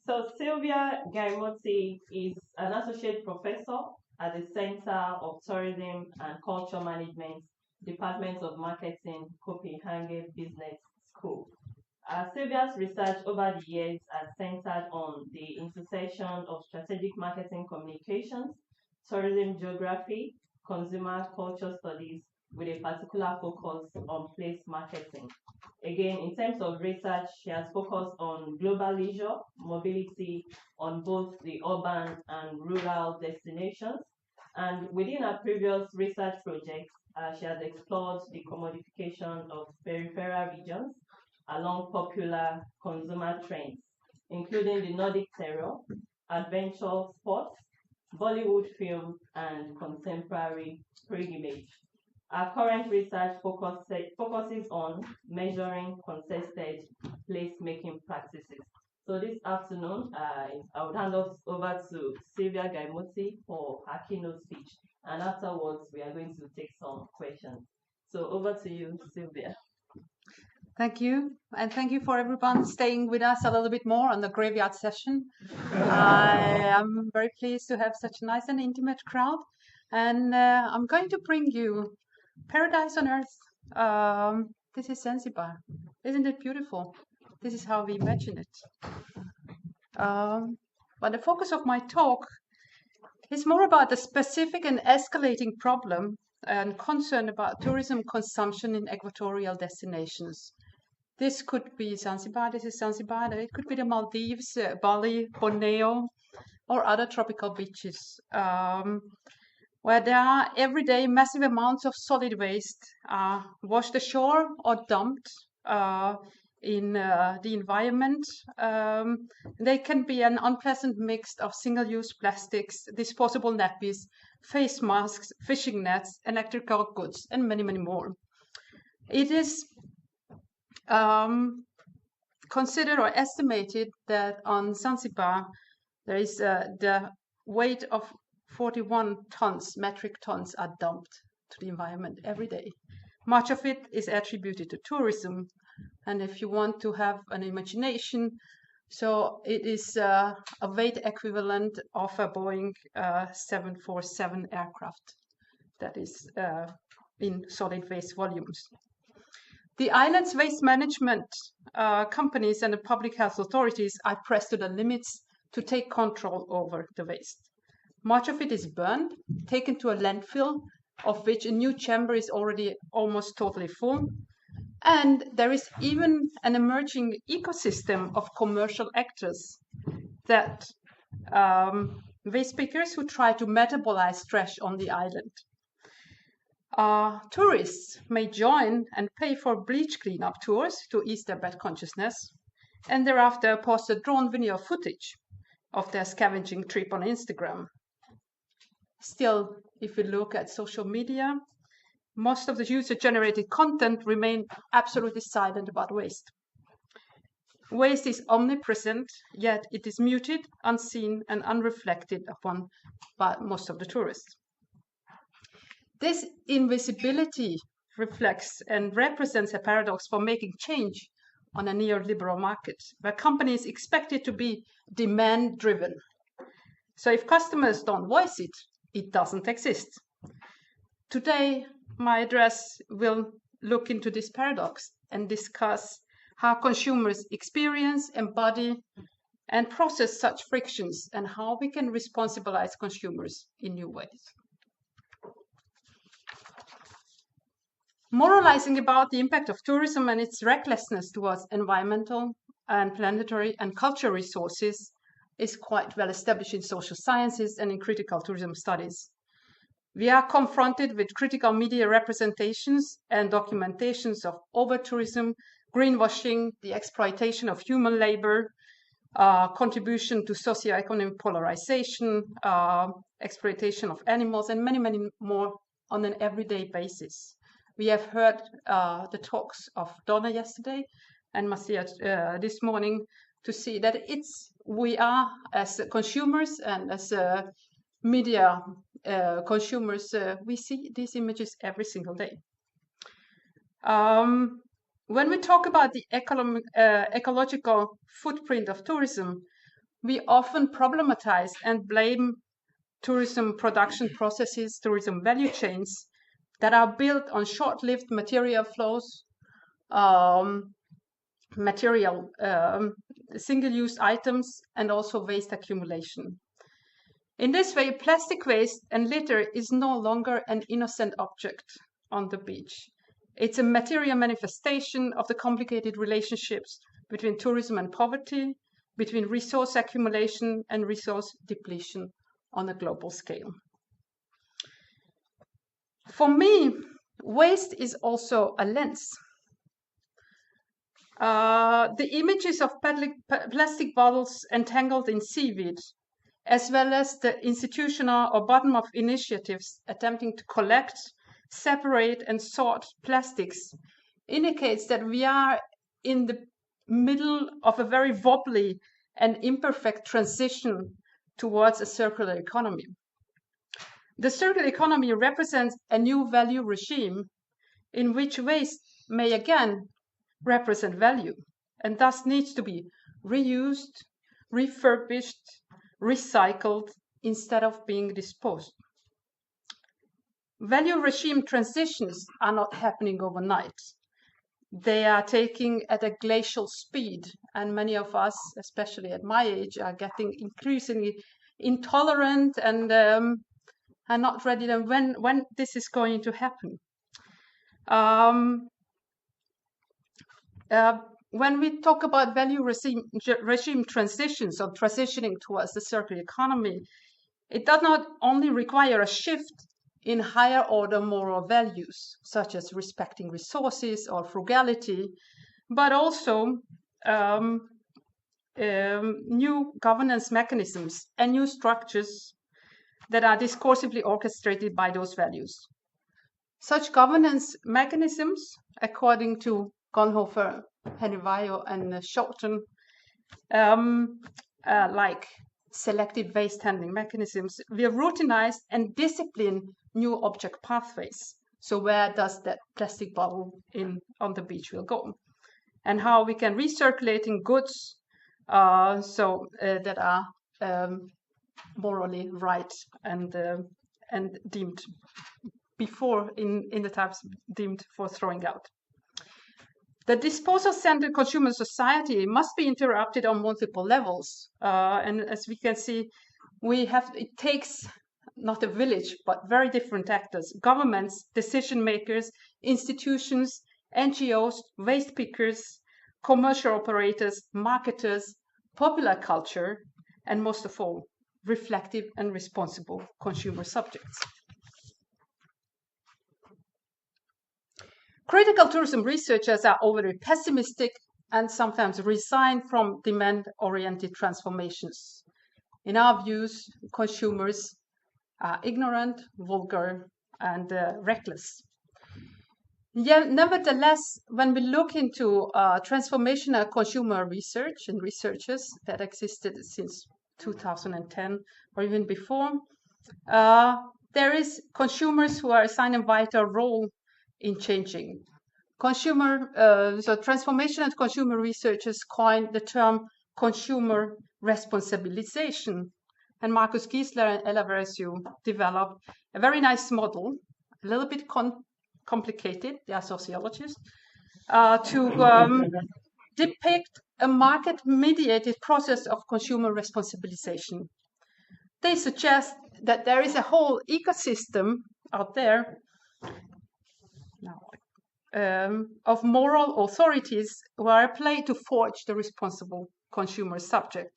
So Szilvia Gyimóthy is an associate professor at the Center of Tourism and Culture Management, Department of Marketing, Copenhagen Business School. Szilvia's research over the years has centered on the intersection of strategic marketing communications, tourism geography, consumer culture studies, with a particular focus on place marketing. Again, in terms of research, she has focused on global leisure, mobility on both the urban and rural destinations. And within her previous research projects, she has explored the commodification of peripheral regions along popular consumer trends, including the Nordic terror, adventure sports, Bollywood film, and contemporary pilgrimage. Our current research focuses on measuring contested placemaking practices. So this afternoon, I would hand us over to Szilvia Gyimóthy for her keynote speech, and afterwards we are going to take some questions. So over to you, Szilvia. Thank you, and thank you for everyone staying with us a little bit more on the graveyard session. I am very pleased to have such a nice and intimate crowd, and I'm going to bring you Paradise on Earth. This is Zanzibar. Isn't it beautiful? This is how we imagine it. But the focus of my talk is more about the specific and escalating problem and concern about tourism consumption in equatorial destinations. This could be Zanzibar, this is Zanzibar, it could be the Maldives, Bali, Borneo, or other tropical beaches, where there are everyday massive amounts of solid waste washed ashore or dumped in the environment. They can be an unpleasant mix of single-use plastics, disposable nappies, face masks, fishing nets, electrical goods, and many, many more. It is considered or estimated that on Zanzibar there is the weight of 41 tons, metric tons, are dumped to the environment every day. Much of it is attributed to tourism, and if you want to have an imagination, so it is a weight equivalent of a Boeing 747 aircraft that is in solid waste volumes. The island's waste management companies and the public health authorities are pressed to the limits to take control over the waste. Much of it is burned, taken to a landfill, of which a new chamber is already almost totally full. And there is even an emerging ecosystem of commercial actors that waste pickers who try to metabolize trash on the island. Tourists may join and pay for bleach cleanup tours to ease their bad consciousness, and thereafter post a drone video footage of their scavenging trip on Instagram. Still, if we look at social media, most of the user-generated content remain absolutely silent about waste. Waste is omnipresent, yet it is muted, unseen, and unreflected upon by most of the tourists. This invisibility reflects and represents a paradox for making change on a neoliberal market, where companies expect it to be demand-driven. So if customers don't voice it, it doesn't exist. Today, my address will look into this paradox and discuss how consumers experience, embody, and process such frictions, and how we can responsibilize consumers in new ways. Moralizing about the impact of tourism and its recklessness towards environmental and planetary and cultural resources is quite well established in social sciences and in critical tourism studies. We are confronted with critical media representations and documentations of over-tourism, greenwashing, the exploitation of human labor, contribution to socioeconomic polarization, exploitation of animals, and many, many more on an everyday basis. We have heard the talks of Donna yesterday and Marcia this morning to see that we are, as consumers and as media consumers, we see these images every single day. When we talk about the ecological footprint of tourism, we often problematize and blame tourism production processes, tourism value chains that are built on short-lived material flows, single-use items, and also waste accumulation. In this way, plastic waste and litter is no longer an innocent object on the beach. It's a material manifestation of the complicated relationships between tourism and poverty, between resource accumulation and resource depletion on a global scale. For me, waste is also a lens. The images of plastic bottles entangled in seaweed, as well as the institutional or bottom-up initiatives attempting to collect, separate, and sort plastics, indicates that we are in the middle of a very wobbly and imperfect transition towards a circular economy. The circular economy represents a new value regime in which waste may again represent value and thus needs to be reused, refurbished, recycled instead of being disposed. Value regime transitions are not happening overnight. They are taking at a glacial speed, and many of us, especially at my age, are getting increasingly intolerant and are not ready to when this is going to happen. When we talk about value regime transitions or transitioning towards the circular economy, it does not only require a shift in higher order moral values, such as respecting resources or frugality, but also new governance mechanisms and new structures that are discursively orchestrated by those values. Such governance mechanisms, according to Gonhofer, Pennevayo, and Shorten, like selective waste handling mechanisms, will routinize and discipline new object pathways. So where does that plastic bottle on the beach will go? And how we can recirculating goods that are morally right and deemed before in the types deemed for throwing out. The disposal-centered consumer society must be interrupted on multiple levels. And as we can see, it takes not a village, but very different actors, governments, decision makers, institutions, NGOs, waste pickers, commercial operators, marketers, popular culture, and most of all, reflective and responsible consumer subjects. Critical tourism researchers are overly pessimistic and sometimes resign from demand-oriented transformations. In our views, consumers are ignorant, vulgar, and reckless. Yet, nevertheless, when we look into transformational consumer research and researchers that existed since 2010 or even before, there is consumers who are assigned a vital role in changing. So transformational consumer researchers coined the term consumer responsibilization. And Markus Giesler and Ella Veresiu developed a very nice model, a little bit complicated, they are sociologists, to depict a market-mediated process of consumer responsibilization. They suggest that there is a whole ecosystem out there of moral authorities who are at play to forge the responsible consumer subject.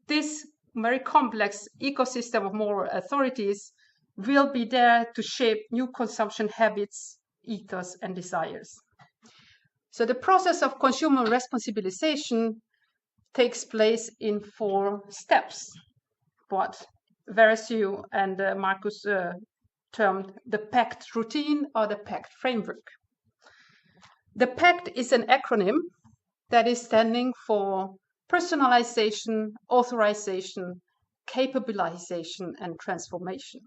This very complex ecosystem of moral authorities will be there to shape new consumption habits, ethos, and desires. So the process of consumer responsibilization takes place in 4 steps, what Veresiu and Markus termed the PACT routine or the PACT framework. The PACT is an acronym that is standing for personalization, authorization, capabilization, and transformation.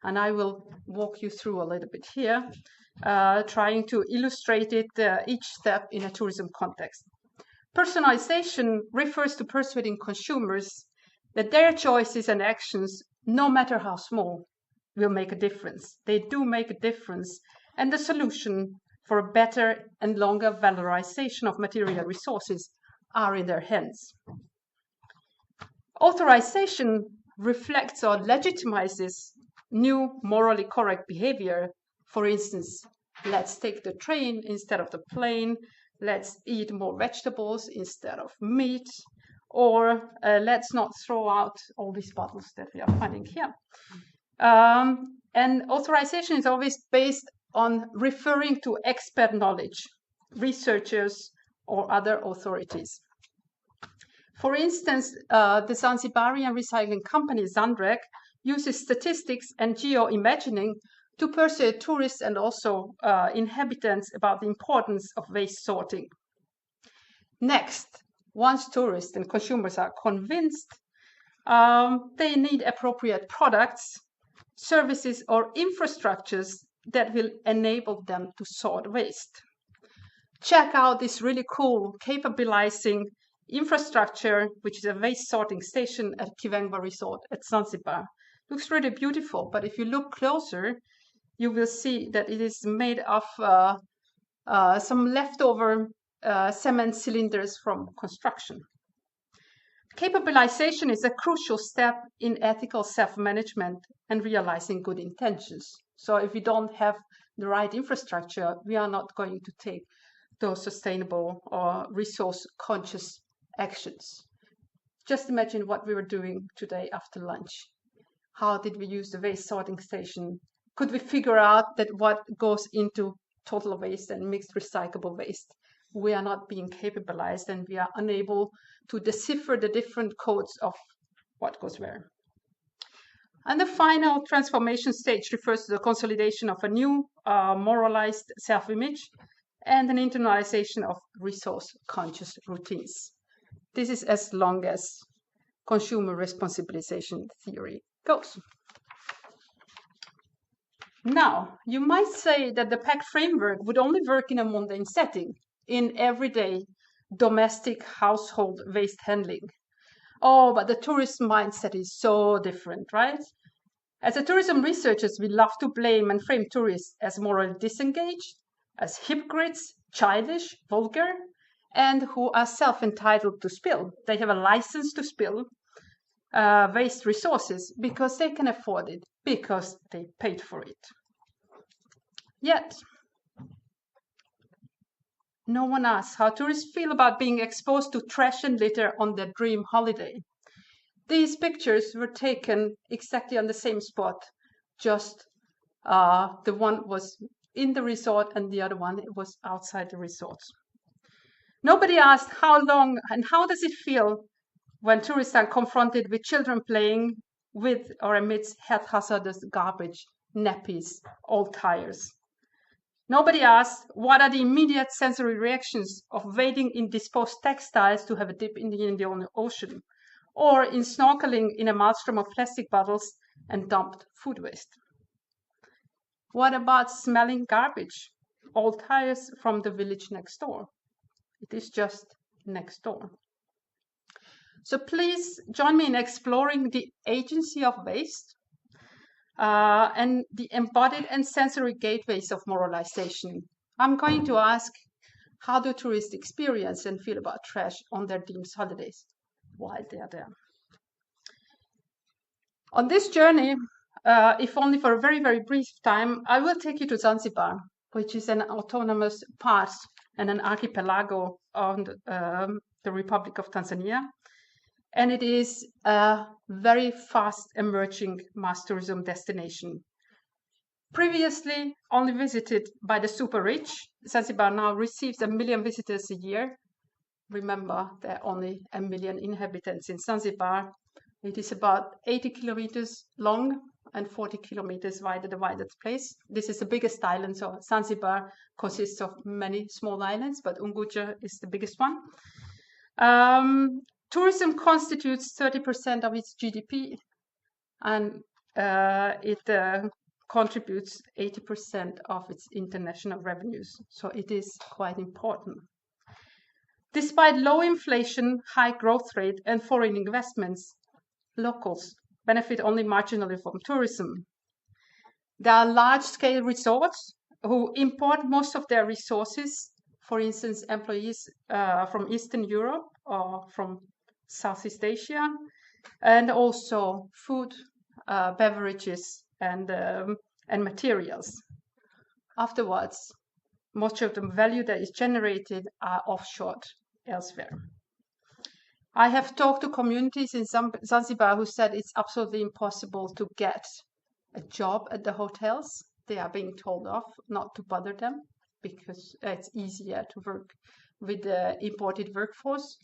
And I will walk you through a little bit here, trying to illustrate it each step in a tourism context. Personalization refers to persuading consumers that their choices and actions, no matter how small, will make a difference. They do make a difference, and the solution for a better and longer valorization of material resources are in their hands. Authorization reflects or legitimizes new morally correct behavior. For instance, let's take the train instead of the plane, let's eat more vegetables instead of meat, or let's not throw out all these bottles that we are finding here. And authorization is always based on referring to expert knowledge, researchers, or other authorities. For instance, the Zanzibarian recycling company Zandrek uses statistics and geoimagining to persuade tourists and also inhabitants about the importance of waste sorting. Next, once tourists and consumers are convinced, they need appropriate products, services, or infrastructures that will enable them to sort waste. Check out this really cool capabilizing infrastructure, which is a waste sorting station at Kivengwa Resort at Zanzibar. Looks really beautiful, but if you look closer, you will see that it is made of some leftover cement cylinders from construction. Capabilization is a crucial step in ethical self-management and realizing good intentions. So if we don't have the right infrastructure, we are not going to take those sustainable or resource-conscious actions. Just imagine what we were doing today after lunch. How did we use the waste sorting station? Could we figure out that what goes into total waste and mixed recyclable waste? We are not being capabilized, and we are unable to decipher the different codes of what goes where. And the final transformation stage refers to the consolidation of a new moralized self-image and an internalization of resource-conscious routines. This is as long as consumer responsibilization theory goes. Now, you might say that the PAC framework would only work in a mundane setting, in everyday domestic household waste handling. Oh, but the tourist mindset is so different, right? As a tourism researchers, we love to blame and frame tourists as morally disengaged, as hypocrites, childish, vulgar, and who are self-entitled to spill. They have a license to spill waste resources because they can afford it, because they paid for it. Yet, no one asks how tourists feel about being exposed to trash and litter on their dream holiday. These pictures were taken exactly on the same spot, just the one was in the resort and the other one was outside the resort. Nobody asked how long and how does it feel when tourists are confronted with children playing with or amidst health hazardous garbage, nappies, old tires. Nobody asked what are the immediate sensory reactions of wading in disposed textiles to have a dip in the Indian Ocean, or in snorkeling in a maelstrom of plastic bottles and dumped food waste. What about smelling garbage, old tires from the village next door? It is just next door. So please join me in exploring the agency of waste and the embodied and sensory gateways of moralization. I'm going to ask, how do tourists experience and feel about trash on their deemed holidays while they are there? On this journey, if only for a very, very brief time, I will take you to Zanzibar, which is an autonomous part and an archipelago on the Republic of Tanzania. And it is a very fast emerging mass tourism destination. Previously only visited by the super rich, Zanzibar now receives 1 million visitors a year. Remember, there are only 1 million inhabitants in Zanzibar. It is about 80 kilometers long and 40 kilometers wide, a divided place. This is the biggest island, so Zanzibar consists of many small islands, but Unguja is the biggest one. Tourism constitutes 30% of its GDP, and it contributes 80% of its international revenues. So it is quite important. Despite low inflation, high growth rate, and foreign investments, locals benefit only marginally from tourism. There are large-scale resorts who import most of their resources, for instance, employees from Eastern Europe or from Southeast Asia, and also food, beverages, and materials. Afterwards, much of the value that is generated are offshored elsewhere. I have talked to communities in Zanzibar who said it's absolutely impossible to get a job at the hotels. They are being told off not to bother them because it's easier to work with the imported workforce.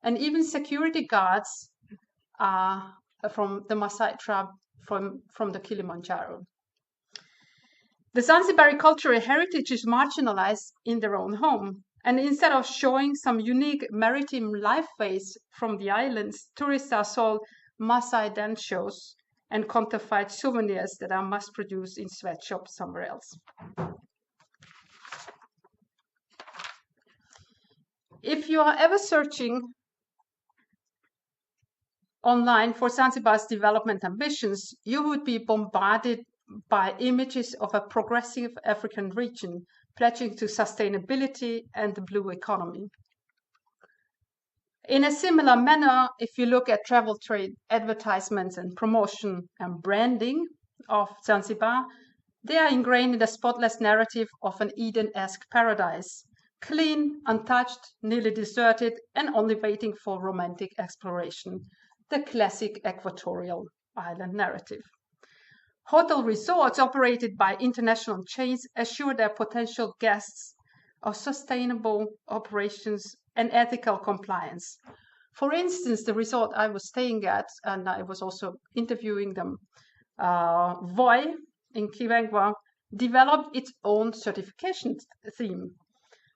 And even security guards are from the Maasai tribe from the Kilimanjaro. The Zanzibari cultural heritage is marginalized in their own home. And instead of showing some unique maritime life phase from the islands, tourists are sold Maasai dance shows and counterfeit souvenirs that are mass-produced in sweatshops somewhere else. If you are ever searching online for Zanzibar's development ambitions, you would be bombarded by images of a progressive African region pledging to sustainability and the blue economy. In a similar manner, if you look at travel trade advertisements and promotion and branding of Zanzibar, they are ingrained in the spotless narrative of an Eden-esque paradise, clean, untouched, nearly deserted, and only waiting for romantic exploration, the classic equatorial island narrative. Hotel resorts operated by international chains assure their potential guests of sustainable operations and ethical compliance. For instance, the resort I was staying at, and I was also interviewing them, Voi in Kivengwa, developed its own certification theme,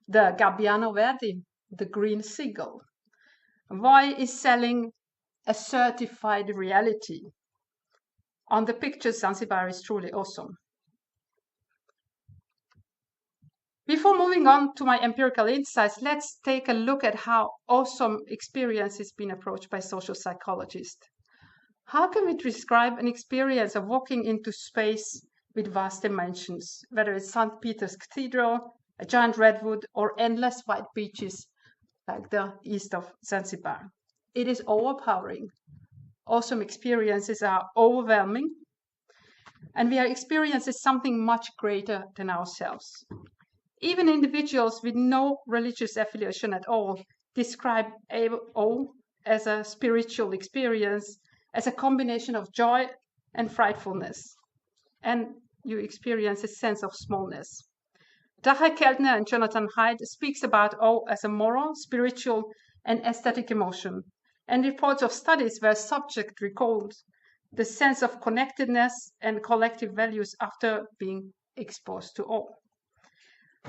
the Gabbiano Verde, the green seagull. Voi is selling a certified reality. On the pictures, Zanzibar is truly awesome. Before moving on to my empirical insights, let's take a look at how awesome experience has been approached by social psychologists. How can we describe an experience of walking into space with vast dimensions, whether it's St. Peter's Cathedral, a giant redwood, or endless white beaches like the east of Zanzibar? It is overpowering. Awesome experiences are overwhelming, and we are experiencing something much greater than ourselves. Even individuals with no religious affiliation at all describe awe as a spiritual experience, as a combination of joy and frightfulness, and you experience a sense of smallness. Dache Keltner and Jonathan Haidt speaks about awe as a moral, spiritual, and aesthetic emotion, and reports of studies where subjects recalled the sense of connectedness and collective values after being exposed to awe.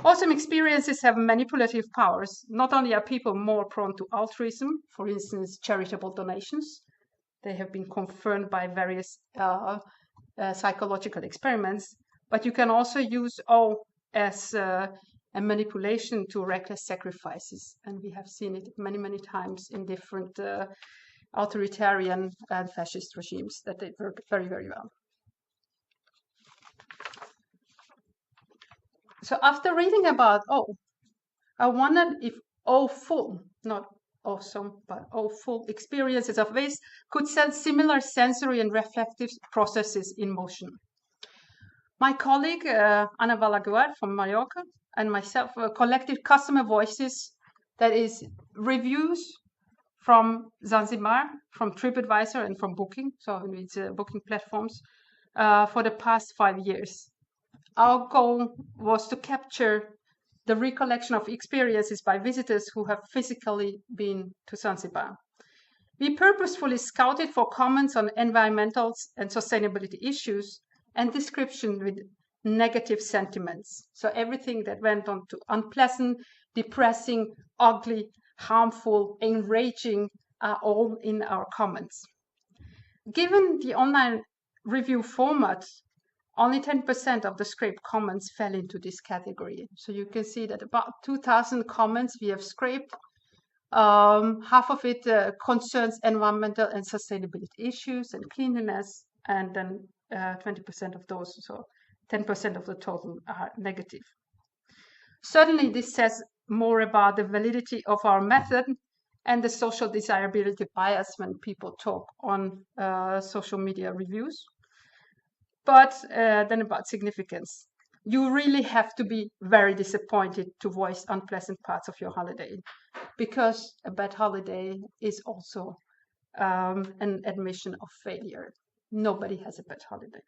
Awesome experiences have manipulative powers. Not only are people more prone to altruism, for instance, charitable donations, they have been confirmed by various psychological experiments, but you can also use awe as a manipulation to reckless sacrifices. And we have seen it many, many times in different authoritarian and fascist regimes that they work very, very well. So after reading about awe, I wondered if awful, not awesome, but awful experiences of waste could set similar sensory and reflective processes in motion. My colleague, Ana Balaguer from Mallorca, and myself collected customer voices, that is reviews from Zanzibar, from TripAdvisor and from Booking, so it's booking platforms, for the past 5 years. Our goal was to capture the recollection of experiences by visitors who have physically been to Zanzibar. We purposefully scouted for comments on environmental and sustainability issues and description with negative sentiments. So everything that went on to unpleasant, depressing, ugly, harmful, enraging are all in our comments. Given the online review format, only 10% of the scraped comments fell into this category. So you can see that about 2,000 comments we have scraped, Half of it concerns environmental and sustainability issues and cleanliness, and then 20% of those, so 10% of the total, are negative. Certainly, this says more about the validity of our method and the social desirability bias when people talk on social media reviews. But then about significance. You really have to be very disappointed to voice unpleasant parts of your holiday, because a bad holiday is also an admission of failure. Nobody has a bad holiday.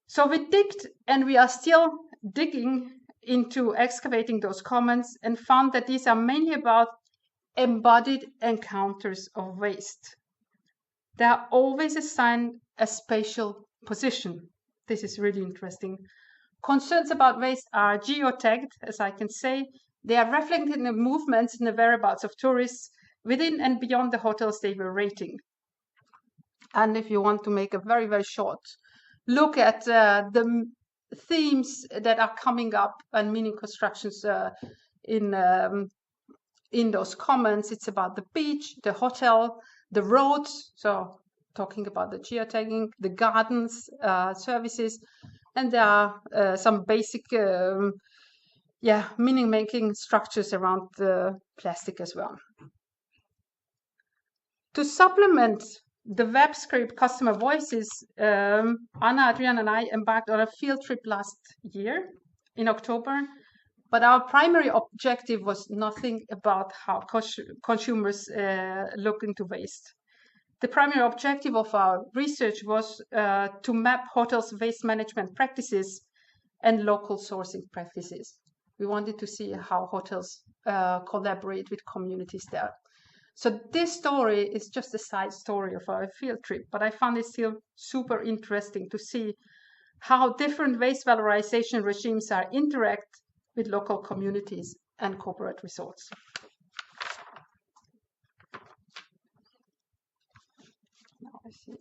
So we digged, and we are still digging into excavating those comments, and found that these are mainly about embodied encounters of waste. They are always assigned a spatial position. This is really interesting. Concerns about waste are geotagged, as I can say. They are reflected in the movements and the whereabouts of tourists within and beyond the hotels they were rating. And if you want to make a very, very short look at the themes that are coming up and meaning constructions in those comments, it's about the beach, the hotel, the roads, so talking about the geotagging, the gardens, services, and there are some basic meaning-making structures around the plastic as well. To supplement the web script Customer Voices, Anna, Adrian, and I embarked on a field trip last year in October, but our primary objective was nothing about how consumers look into waste. The primary objective of our research was to map hotels' waste management practices and local sourcing practices. We wanted to see how hotels collaborate with communities there. So this story is just a side story of our field trip, but I found it still super interesting to see how different waste valorization regimes are interact with local communities and corporate resorts. Now I see.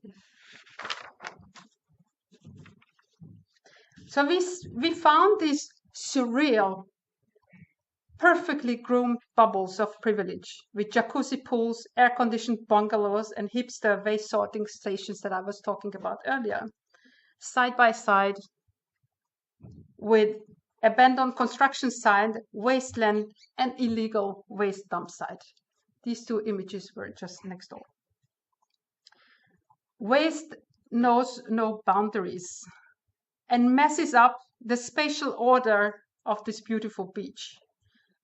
So we found these surreal, perfectly groomed bubbles of privilege with jacuzzi pools, air-conditioned bungalows, and hipster waste sorting stations that I was talking about earlier, side by side with abandoned construction site, wasteland, and illegal waste dump site. These two images were just next door. Waste knows no boundaries and messes up the spatial order of this beautiful beach.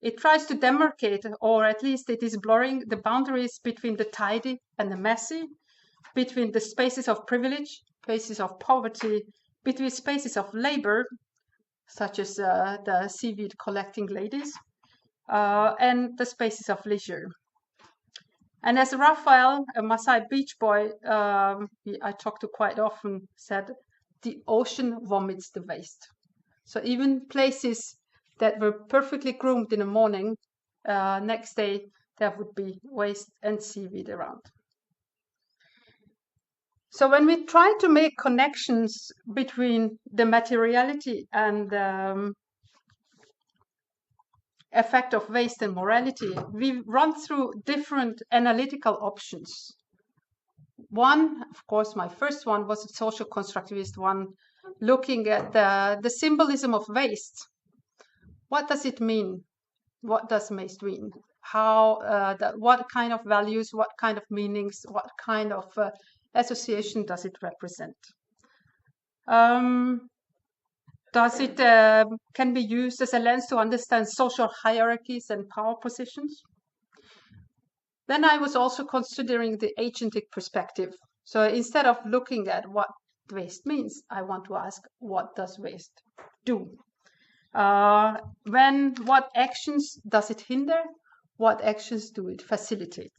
It tries to demarcate, or at least it is blurring the boundaries between the tidy and the messy, between the spaces of privilege, spaces of poverty, between spaces of labor, such as the seaweed collecting ladies, and the spaces of leisure. And as Raphael, a Maasai beach boy I talk to quite often, said, the ocean vomits the waste. So even places that were perfectly groomed in the morning, next day there would be waste and seaweed around. So when we try to make connections between the materiality and effect of waste and morality, we run through different analytical options. One, of course, my first one was a social constructivist one, looking at the symbolism of waste. What does it mean? What does waste mean? How, what kind of values, what kind of meanings, what kind of association does it represent? Does it can be used as a lens to understand social hierarchies and power positions? Then I was also considering the agentic perspective. So instead of looking at what waste means, I want to ask, what does waste do? What actions does it hinder? What actions do it facilitate?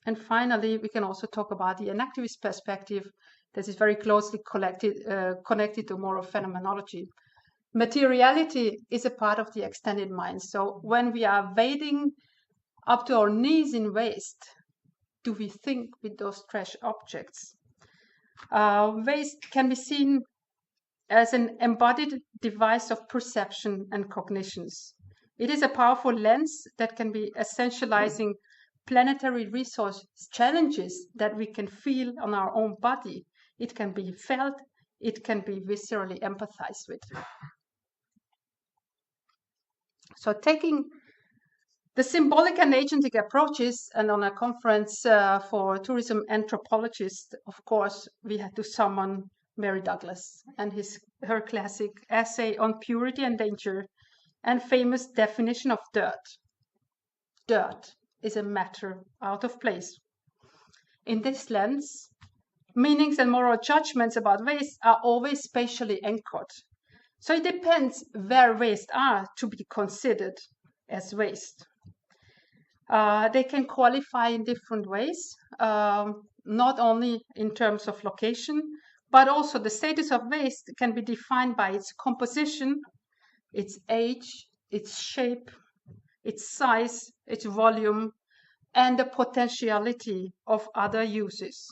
And finally, we can also talk about the enactivist perspective that is very closely connected to moral phenomenology. Materiality is a part of the extended mind. So when we are wading up to our knees in waste, do we think with those trash objects? Waste can be seen as an embodied device of perception and cognitions. It is a powerful lens that can be essentializing planetary resource challenges that we can feel on our own body. It can be felt, it can be viscerally empathized with. So taking the symbolic and agentic approaches, and on a conference for tourism anthropologists, of course, we had to summon Mary Douglas and her classic essay on purity and danger and famous definition of dirt. Dirt is a matter out of place. In this lens, meanings and moral judgments about waste are always spatially anchored. So it depends where waste are to be considered as waste. They can qualify in different ways, not only in terms of location, but also the status of waste can be defined by its composition, its age, its shape, its size, its volume, and the potentiality of other uses.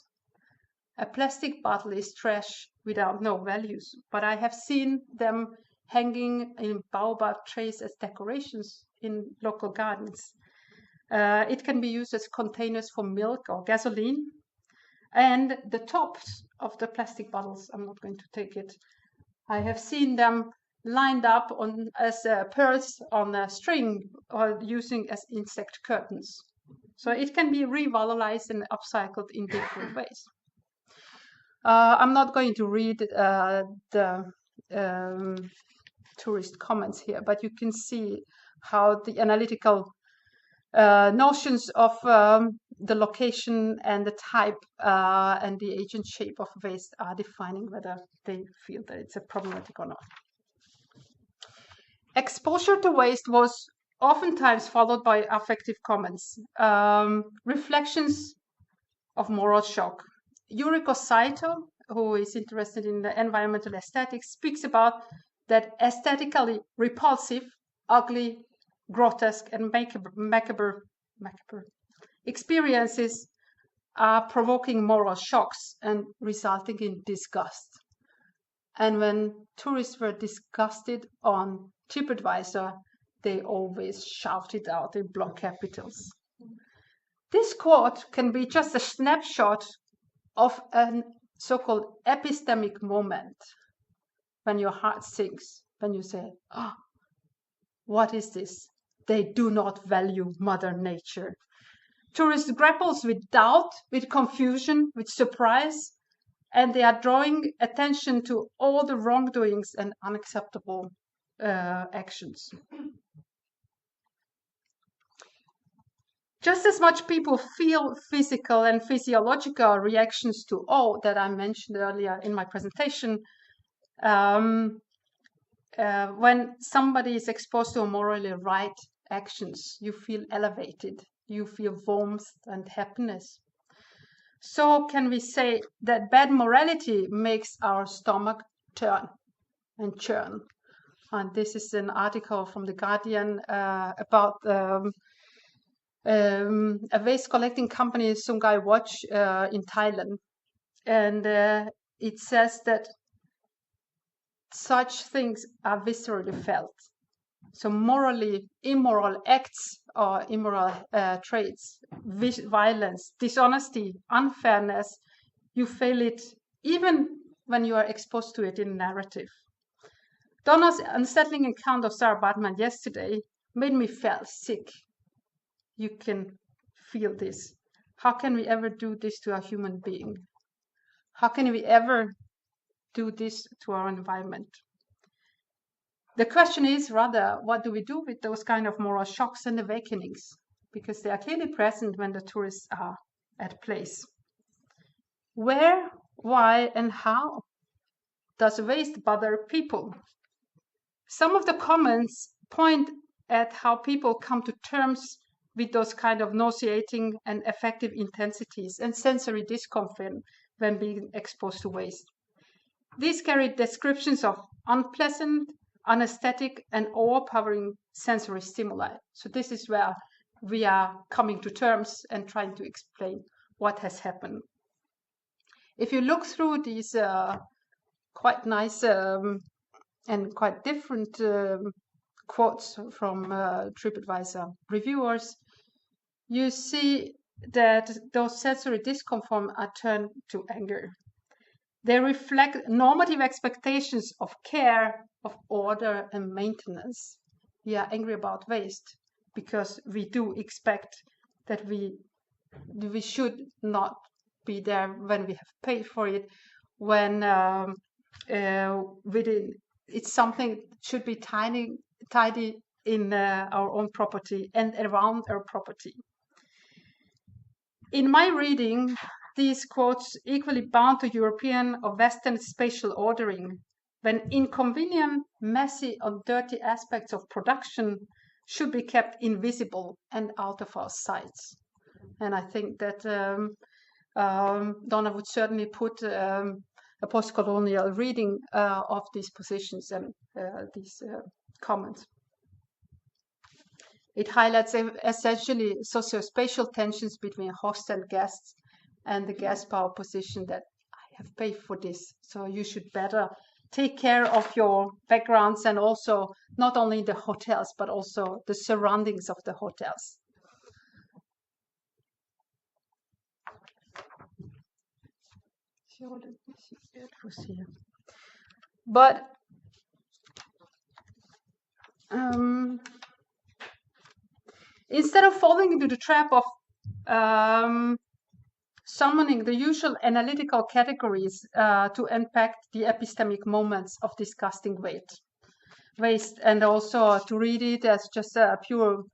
A plastic bottle is trash without no values, but I have seen them hanging in baobab trays as decorations in local gardens. It can be used as containers for milk or gasoline. And the tops of the plastic bottles, I'm not going to take it, I have seen them lined up as pearls on a string or using as insect curtains. So it can be revalorized and upcycled in different ways. I'm not going to read the tourist comments here, but you can see how the analytical notions of the location and the type and the agent shape of waste are defining whether they feel that it's a problematic or not. Exposure to waste was oftentimes followed by affective comments, reflections of moral shock. Yuriko Saito, who is interested in the environmental aesthetics, speaks about that aesthetically repulsive, ugly, grotesque, and macabre experiences are provoking moral shocks and resulting in disgust. And when tourists were disgusted on TripAdvisor, they always shouted out in block capitals. This quote can be just a snapshot of a so-called epistemic moment when your heart sinks, when you say, oh, what is this? They do not value Mother Nature. Tourists grapples with doubt, with confusion, with surprise, and they are drawing attention to all the wrongdoings and unacceptable actions. Just as much people feel physical and physiological reactions to awe that I mentioned earlier in my presentation, when somebody is exposed to morally right actions, you feel elevated, you feel warmth and happiness. So can we say that bad morality makes our stomach turn and churn? And this is an article from The Guardian about a waste collecting company, Sungai Watch, in Thailand. And it says that such things are viscerally felt. So morally immoral acts or immoral traits, violence, dishonesty, unfairness, you feel it even when you are exposed to it in narrative. Donna's unsettling account of Sarah Baartman yesterday made me feel sick. You can feel this. How can we ever do this to a human being? How can we ever do this to our environment? The question is rather, what do we do with those kind of moral shocks and awakenings? Because they are clearly present when the tourists are at place. Where, why, and how does waste bother people? Some of the comments point at how people come to terms with those kind of nauseating and affective intensities and sensory discomfort when being exposed to waste. These carry descriptions of unpleasant, anesthetic, and overpowering sensory stimuli. So this is where we are coming to terms and trying to explain what has happened. If you look through these quite nice and quite different quotes from TripAdvisor reviewers, you see that those sensory discomfort are turned to anger. They reflect normative expectations of care, of order, and maintenance. We are angry about waste because we do expect that we should not be there when we have paid for it, when it's something should be tidy in our own property and around our property. In my reading, these quotes equally bound to European or Western spatial ordering, when inconvenient, messy, or dirty aspects of production should be kept invisible and out of our sights. And I think that Donna would certainly put a post-colonial reading of these positions and these comments. It highlights essentially socio-spatial tensions between host and guests, and the guest power position that I have paid for this, so you should better take care of your backgrounds, and also not only the hotels, but also the surroundings of the hotels. But instead of falling into the trap of summoning the usual analytical categories to unpack the epistemic moments of disgusting waste, and also to read it as just a pure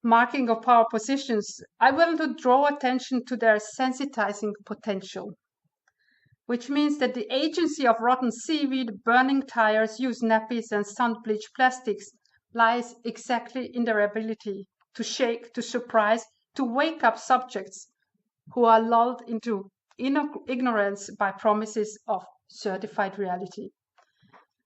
marking of power positions, I want to draw attention to their sensitizing potential, which means that the agency of rotten seaweed, burning tires, used nappies, and sun-bleached plastics lies exactly in their ability to shake, to surprise, to wake up subjects who are lulled into ignorance by promises of certified reality.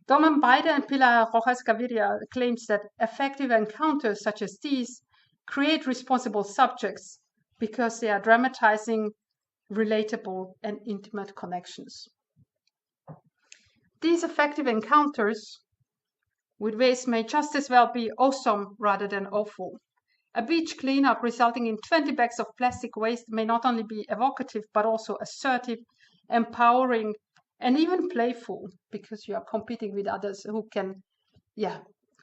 Domen Baide and Pilar Rojas Gaviria claims that effective encounters such as these create responsible subjects because they are dramatizing relatable and intimate connections. These effective encounters with waste may just as well be awesome rather than awful. A beach cleanup resulting in 20 bags of plastic waste may not only be evocative, but also assertive, empowering, and even playful, because you are competing with others who can,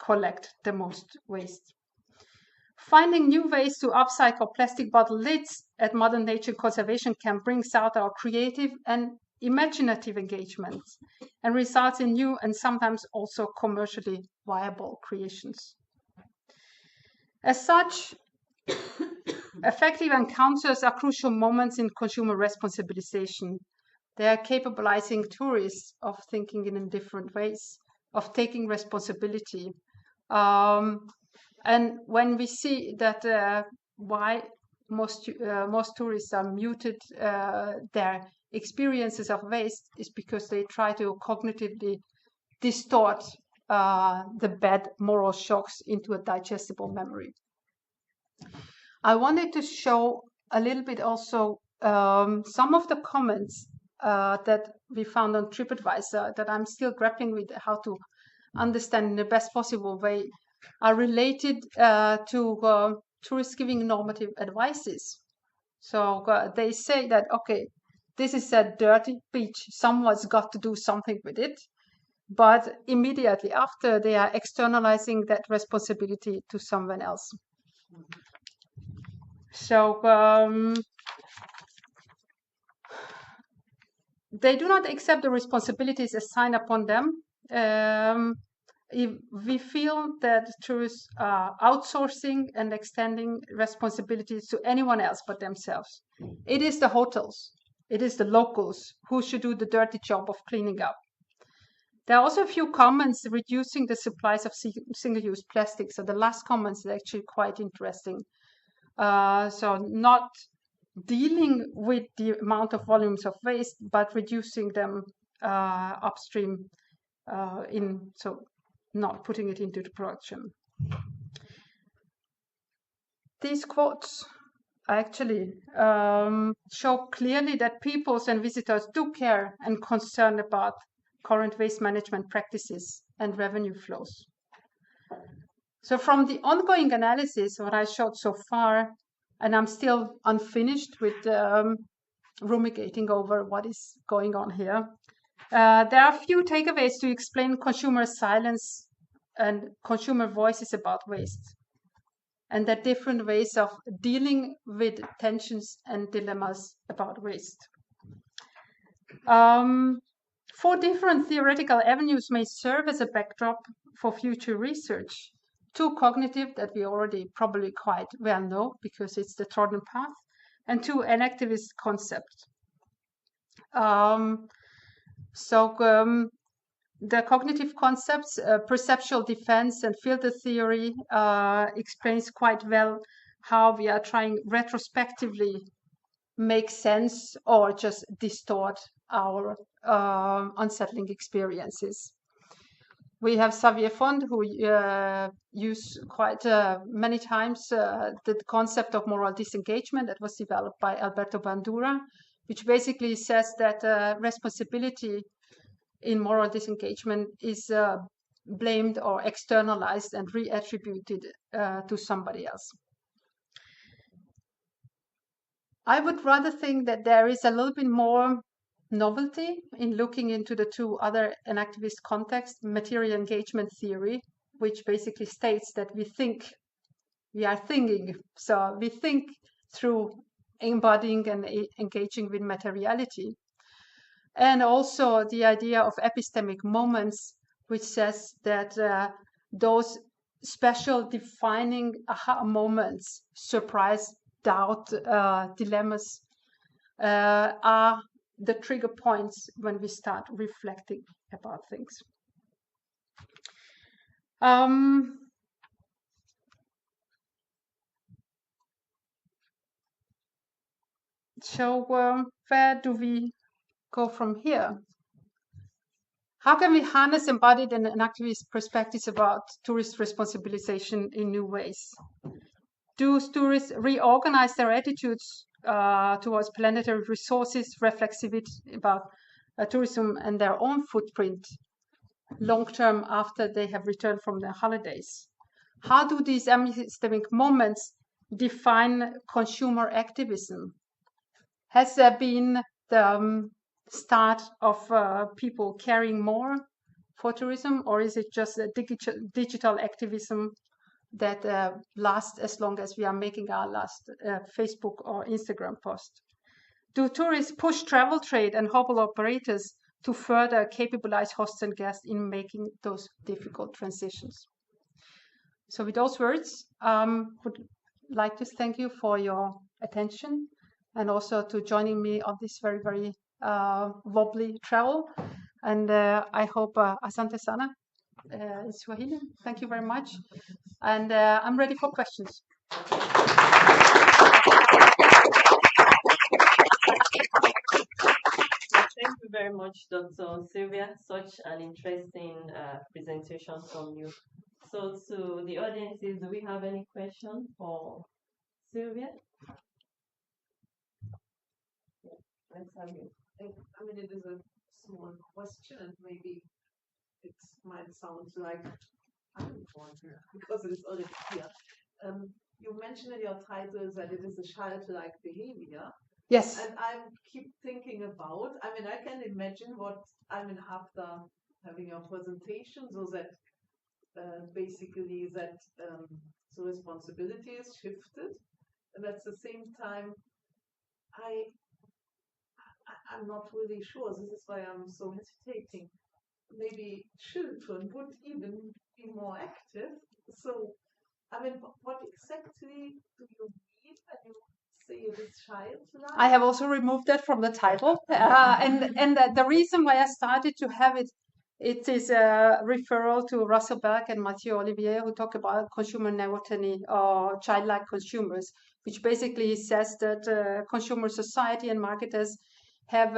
collect the most waste. Finding new ways to upcycle plastic bottle lids at Modern Nature Conservation Camp brings out our creative and imaginative engagements and results in new and sometimes also commercially viable creations. As such, effective encounters are crucial moments in consumer responsibilization. They are capabilizing tourists of thinking in different ways, of taking responsibility. And when we see that why most tourists are muted their experiences of waste is because they try to cognitively distort the bad moral shocks into a digestible memory. I wanted to show a little bit also some of the comments that we found on TripAdvisor that I'm still grappling with how to understand in the best possible way are related to tourists giving normative advices. So they say that, okay, this is a dirty beach, someone's got to do something with it. But immediately after, they are externalizing that responsibility to someone else. So they do not accept the responsibilities assigned upon them. If we feel that tourists are outsourcing and extending responsibilities to anyone else but themselves, it is the hotels, it is the locals who should do the dirty job of cleaning up. There are also a few comments reducing the supplies of single-use plastics. So the last comments is actually quite interesting. So not dealing with the amount of volumes of waste, but reducing them upstream so not putting it into the production. These quotes actually show clearly that peoples and visitors do care and concern about current waste management practices and revenue flows. So from the ongoing analysis, what I showed so far, and I'm still unfinished with ruminating over what is going on here, there are a few takeaways to explain consumer silence and consumer voices about waste, and the different ways of dealing with tensions and dilemmas about waste. 4 different theoretical avenues may serve as a backdrop for future research. 2 cognitive that we already probably quite well know because it's the trodden path, and 2 enactivist concepts. The cognitive concepts, perceptual defense and filter theory, explains quite well how we are trying retrospectively make sense or just distort our unsettling experiences. We have Xavier Font, who used quite many times the concept of moral disengagement that was developed by Alberto Bandura, which basically says that responsibility in moral disengagement is blamed or externalized and reattributed to somebody else. I would rather think that there is a little bit more novelty in looking into the 2 other enactivist contexts, material engagement theory, which basically states that we are thinking. So we think through embodying and engaging with materiality. And also the idea of epistemic moments, which says that those special defining aha moments, surprise, doubt, dilemmas, are the trigger points when we start reflecting about things. So where do we go from here? How can we harness embodied and activist perspectives about tourist responsibilization in new ways? Do tourists reorganize their attitudes towards planetary resources, reflexivity about tourism and their own footprint long term after they have returned from their holidays? How do these epistemic moments define consumer activism? Has there been the start of people caring more for tourism, or is it just a digital activism that lasts as long as we are making our last Facebook or Instagram post? Do tourists push travel trade and hotel operators to further capabilize hosts and guests in making those difficult transitions? So with those words, would like to thank you for your attention and also to joining me on this very, very wobbly travel. And I hope asante sana in Swahili. Thank you very much. And I'm ready for questions. Thank you very much, Dr. Szilvia. Such an interesting presentation from you. So to the audiences, do we have any questions for Szilvia? Yeah, let's have you. I mean, it is a small question, and maybe it might sound like I don't want to because it's already clear. You mentioned in your title that it is a childlike behavior. Yes. And I keep thinking about, I mean, I can imagine what, I mean, after having your presentation, so that basically that the responsibility is shifted. And at the same time, I'm not really sure. This is why I'm so hesitating. Maybe children would even be more active. So, I mean, what exactly do you mean when you say it is childlike? I have also removed that from the title. And the reason why I started to have it, it is a referral to Russell Berg and Mathieu Olivier, who talk about consumer neoteny or childlike consumers, which basically says that consumer society and marketers have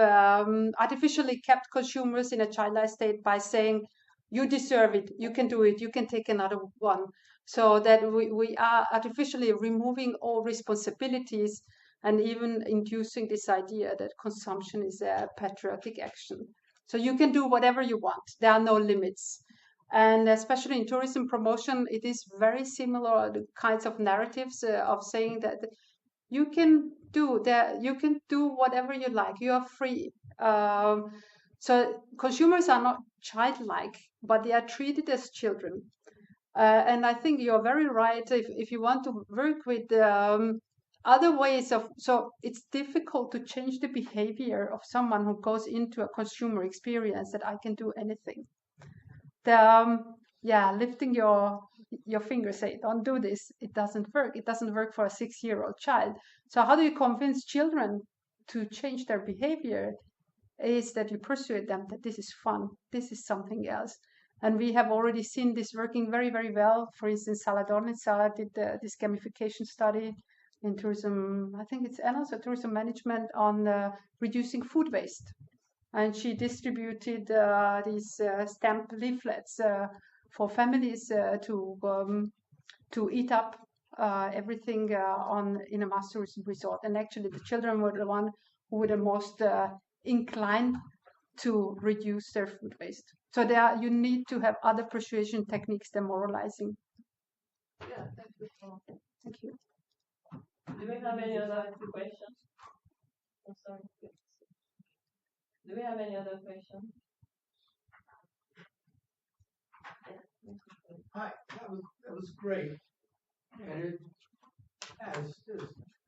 artificially kept consumers in a childlike state by saying, you deserve it, you can do it, you can take another one. So that we are artificially removing all responsibilities and even inducing this idea that consumption is a patriotic action. So you can do whatever you want. There are no limits. And especially in tourism promotion, it is very similar, the kinds of narratives of saying that you can do whatever you like. You are free. So consumers are not childlike, but they are treated as children. And I think you're very right. If you want to work with other ways of, so it's difficult to change the behavior of someone who goes into a consumer experience that I can do anything. Yeah, lifting your finger, say, don't do this. It doesn't work. It doesn't work for a 6-year-old child. So how do you convince children to change their behavior? Is that you persuade them that this is fun. This is something else. And we have already seen this working very, very well. For instance, Saladonitsa did this gamification study in tourism. I think it's also tourism management on reducing food waste. And she distributed these stamp leaflets for families to eat up everything in a mass tourism resort. And actually, the children were the one who were the most inclined to reduce their food waste. So you need to have other persuasion techniques than moralizing. Yeah, thank you. Thank you. Do we have any other questions? I'm sorry. Do we have any other questions? Hi, that was great. And it, as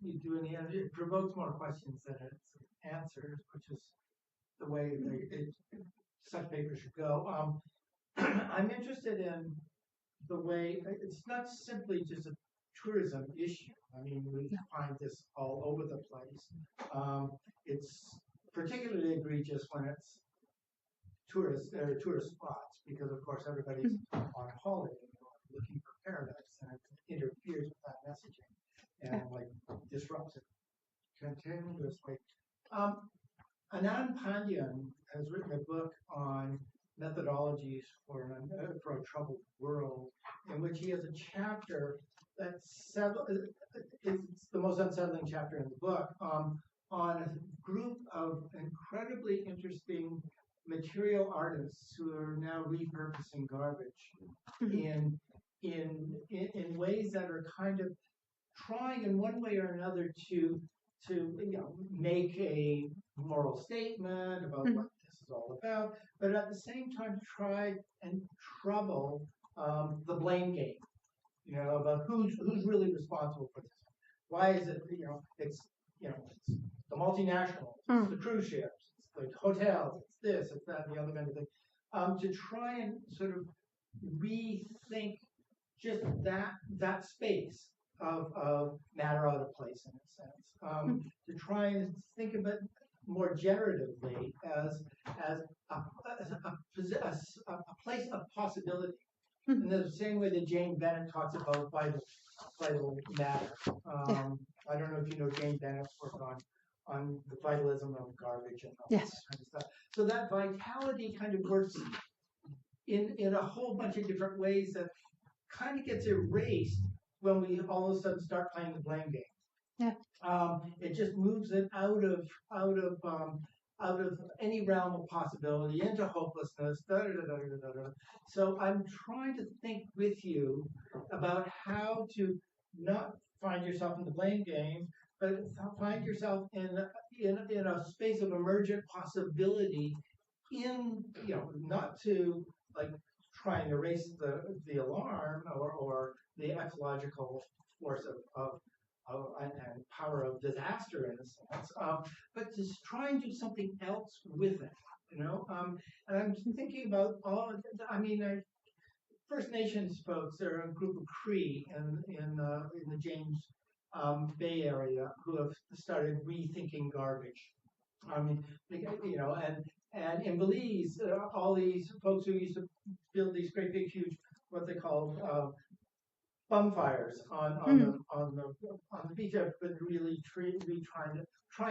you do in the end, it provokes more questions than it answers, which is the way such papers should go. I'm interested in the way it's not simply just a tourism issue. I mean, we find this all over the place. It's particularly egregious when it's tourist spots, because of course everybody's on holiday looking for paradise, and it interferes with that messaging and like disrupts it continuously. Anand Pandian has written a book on methodologies for a troubled world, in which he has a chapter that's it's the most unsettling chapter in the book, on a group of incredibly interesting material artists who are now repurposing garbage in ways that are kind of trying in one way or another to make a moral statement about what this is all about, but at the same time try and trouble the blame game, about who's really responsible for this. Why is it it's the multinationals, it's the cruise ships, it's the hotels, it's this, it's that, and the other kind of thing, to try and sort of rethink just that space of matter out of place, in a sense, to try and think of it more generatively as a place of possibility, in the same way that Jane Bennett talks about vital matter. I don't know if you know Jane Bennett's work on the vitalism of garbage and all that kind of stuff. So that vitality kind of works in a whole bunch of different ways that kind of gets erased when we all of a sudden start playing the blame game. It just moves it out of any realm of possibility into hopelessness. So I'm trying to think with you about how to not find yourself in the blame game, but find yourself in a space of emergent possibility. Not to like try and erase the alarm or the ecological force of and power of disaster, in a sense, but just try and do something else with it, and I'm thinking about First Nations folks. They're a group of Cree in the James Bay area who have started rethinking garbage. And in Belize, all these folks who used to build these great big huge, what they call bonfires on the beach, have been really trying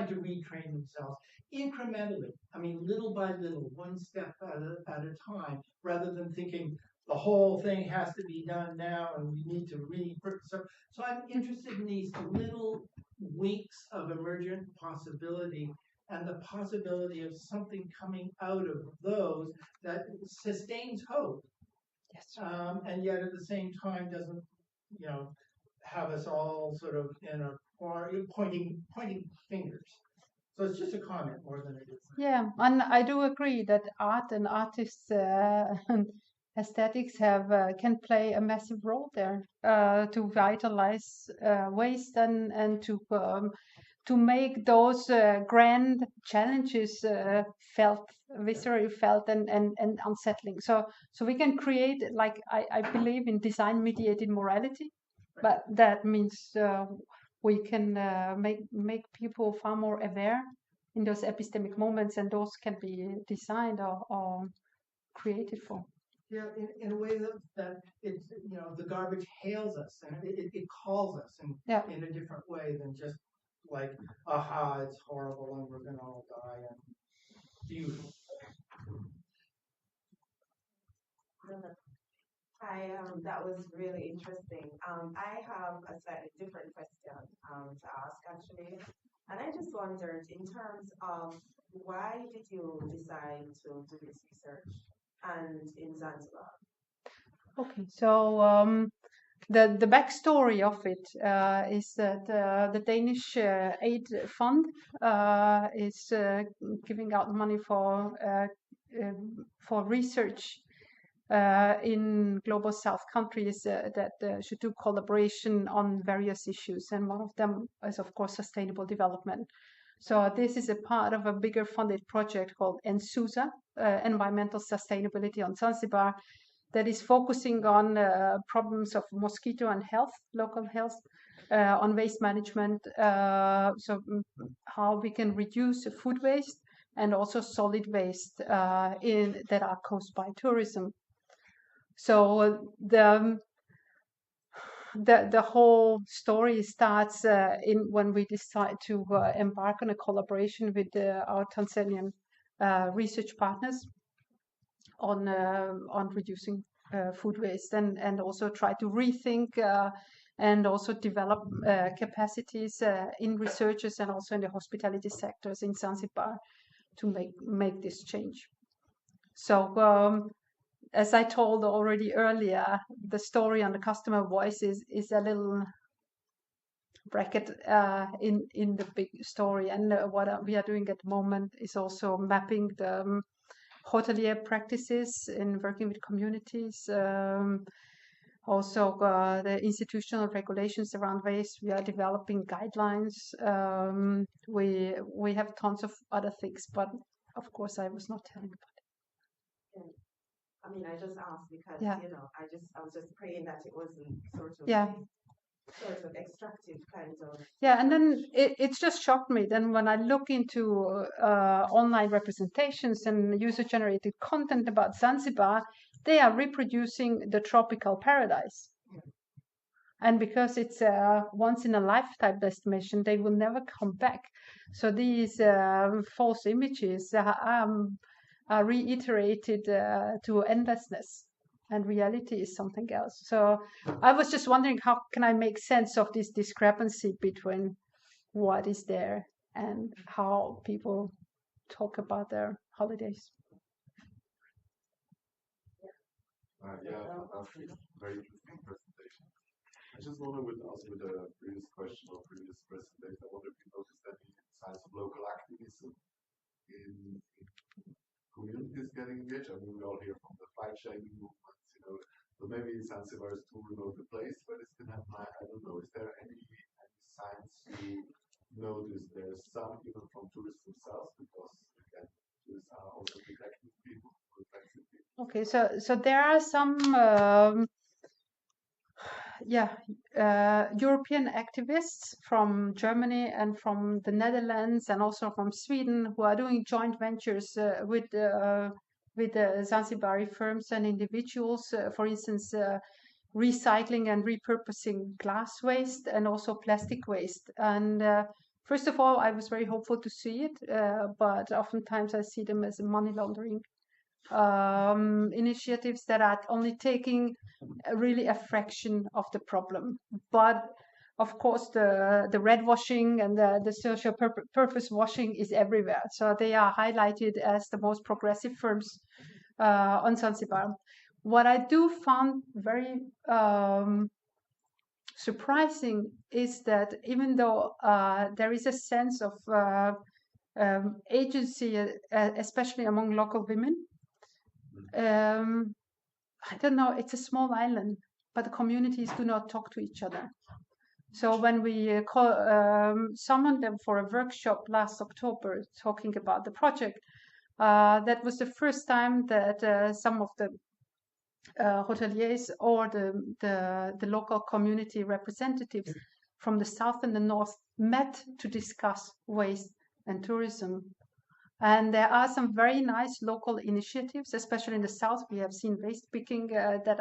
to retrain themselves incrementally. I mean, little by little, one step at a time, rather than thinking the whole thing has to be done now and we need to So I'm interested in these little winks of emergent possibility and the possibility of something coming out of those that sustains hope Yes. And yet at the same time doesn't, have us all sort of in a pointing fingers. So it's just a comment more than it is. Yeah, and I do agree that art and artists and aesthetics can play a massive role there to vitalize waste and to make those grand challenges felt, viscerally felt, and unsettling. So we can create, like I believe in design mediated morality, but that means we can make people far more aware in those epistemic moments, and those can be designed or created for. Yeah, in a way that it's, the garbage hails us and it calls us in a different way than just like, aha, it's horrible and we're going to all die and the usual. Hi, that was really interesting. I have a slightly different question to ask actually. And I just wondered, in terms of why did you decide to do this research and in Zanzibar? Okay, so the backstory of it is that the Danish aid fund is giving out money for research in global south countries that should do collaboration on various issues, and one of them is of course sustainable development. So this is a part of a bigger funded project called ENSUSA, Environmental Sustainability on Zanzibar, that is focusing on problems of mosquito and health, local health, on waste management, how we can reduce food waste and also solid waste that are caused by tourism. So the whole story starts when we decide to embark on a collaboration with our Tanzanian research partners on reducing food waste and also try to rethink and also develop capacities in researchers and also in the hospitality sectors in Zanzibar to make this change. So as I told already earlier, the story on the customer voice is a little bracket in the big story. And what we are doing at the moment is also mapping the hotelier practices in working with communities. Also, the institutional regulations around waste. We are developing guidelines. We have tons of other things, but of course, I was not telling about it. I mean, I just asked because I was just praying that it wasn't sort of extractive kind of. Yeah, and then it just shocked me. Then when I look into online representations and user-generated content about Zanzibar, they are reproducing the tropical paradise. And because it's a once-in-a-lifetime destination, they will never come back. So these false images are reiterated to endlessness, and reality is something else. So I was just wondering, how can I make sense of this discrepancy between what is there and how people talk about their holidays? Very interesting presentation. I just wonder with the previous question or previous presentation, I wonder if you noticed any signs of local activism in communities getting engaged. I mean, we all hear from the flight shaming movements, so maybe Zanzibar is too remote a place, but it's gonna happen. I don't know. Is there any signs you notice? There's some even from tourists themselves, because again, tourists are also protecting people, reflexive people. Okay, so there are some European activists from Germany and from the Netherlands and also from Sweden who are doing joint ventures with Zanzibari firms and individuals, for instance, recycling and repurposing glass waste and also plastic waste. And first of all, I was very hopeful to see it, but oftentimes I see them as money laundering initiatives that are only taking really a fraction of the problem. But of course, the red washing and the social purpose washing is everywhere. So they are highlighted as the most progressive firms on Zanzibar. What I do find very surprising is that even though there is a sense of agency, especially among local women, I don't know, it's a small island, but the communities do not talk to each other. So when we summoned them for a workshop last October talking about the project, that was the first time that some of the hoteliers or the local community representatives from the south and the north met to discuss waste and tourism. And there are some very nice local initiatives, especially in the south. We have seen waste picking that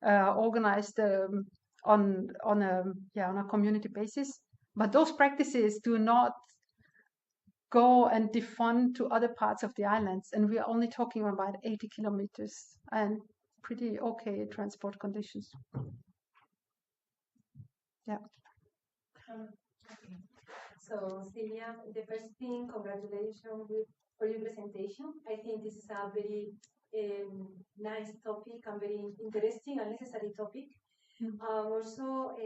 are organized on a community basis. But those practices do not go and defund to other parts of the islands. And we are only talking about 80 kilometers and pretty okay transport conditions. Yeah. So Szilvia, the first thing, congratulations for your presentation. I think this is a very nice topic and very interesting and necessary topic. Also,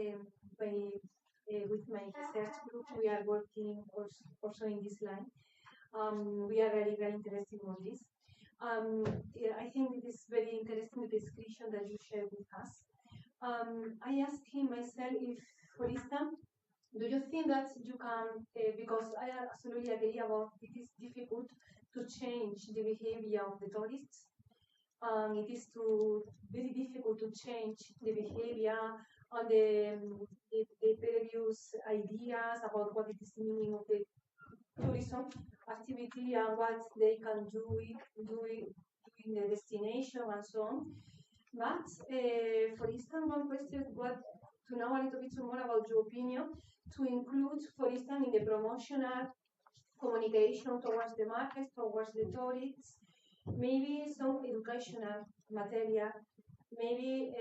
with my research group, we are working also in this line. We are very, very interested in this. I think it is very interesting the description that you shared with us. I asked him myself if, for instance, do you think that you can, because I absolutely agree about it is difficult to change the behavior of the tourists. It is very difficult to change the behavior on the previous ideas about what it is the meaning of the tourism activity and what they can do in the destination and so on. But, for instance, one question was to know a little bit more about your opinion, to include, for instance, in the promotional communication towards the markets, towards the tourists, maybe some educational material, maybe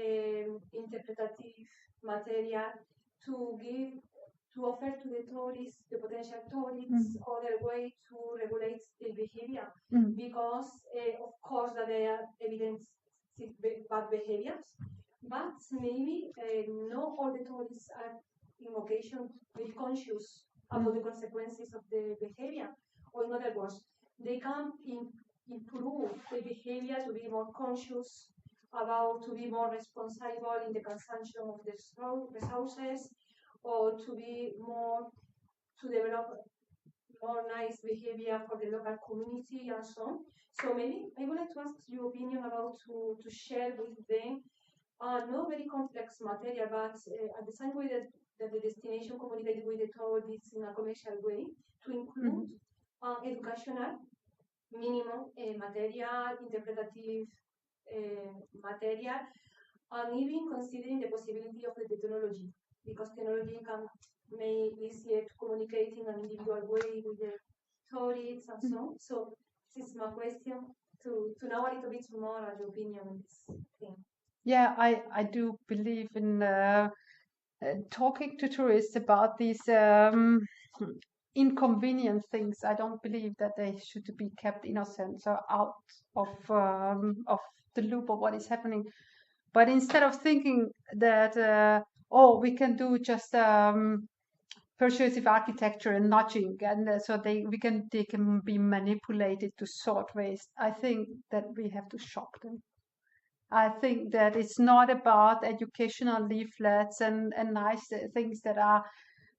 interpretative material to offer to the tourists, the potential tourists, other way to regulate their behavior, because of course that there are evidence bad behaviors, but maybe not all the tourists are in occasion very conscious about the consequences of the behavior, or in other words, they can improve the behavior to be more conscious about, to be more responsible in the consumption of the resources, or to be more, to develop more nice behavior for the local community and so on. So maybe I would like to ask your opinion about to share with them not very complex material, but at the same way that the destination communicated with the tourists in a commercial way, to include educational, minimum material, interpretative material, and even considering the possibility of the technology, because technology can make it easier to communicate in an individual way with the tourists and so on. So this is my question, to know a little bit more of your opinion on this thing. Yeah, I do believe in talking to tourists about these inconvenient things. I don't believe that they should be kept innocent or out of the loop of what is happening. But instead of thinking that we can do just persuasive architecture and nudging, and so they can be manipulated to sort waste, I think that we have to shock them. I think that it's not about educational leaflets and nice things that are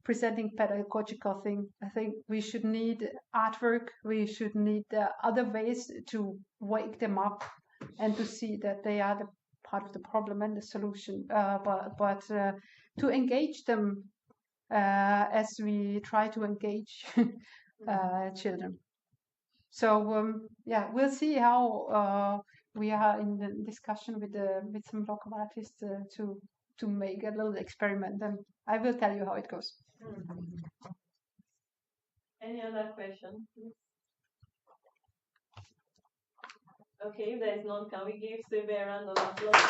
presenting pedagogical things. I think we should need artwork. We should need other ways to wake them up and to see that they are the part of the problem and the solution. But to engage them as we try to engage children. So we'll see how. We are in the discussion with some local artists to make a little experiment, and I will tell you how it goes. Any other questions? Okay, if there is none, can we give Szilvia a round of applause?